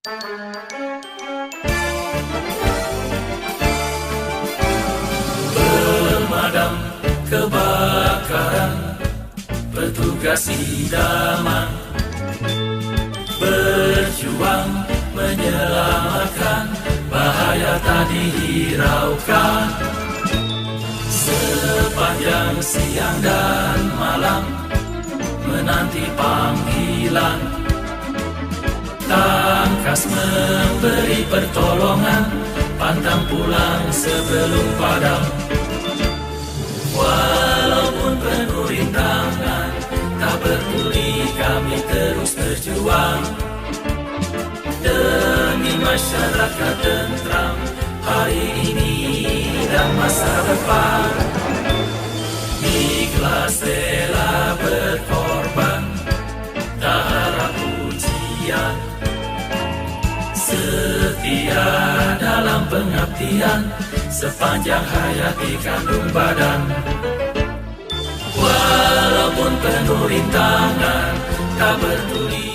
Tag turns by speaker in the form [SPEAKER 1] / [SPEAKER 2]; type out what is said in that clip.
[SPEAKER 1] Pemadam kebakaran, petugas idaman, berjuang menyelamatkan, bahaya tak dihiraukan. Sepanjang siang dan malam menanti panggilan, tangkas memberi pertolongan, pantang pulang sebelum padam. Walaupun penuh rintangan, tak peduli kami terus berjuang demi masyarakat tentram hari ini dan masa depan. Ikhlas rela berkorban, tak harap pujian, setia dalam pengabdian, sepanjang hayat di kandung badan. Walaupun penuh rintangan, tak peduli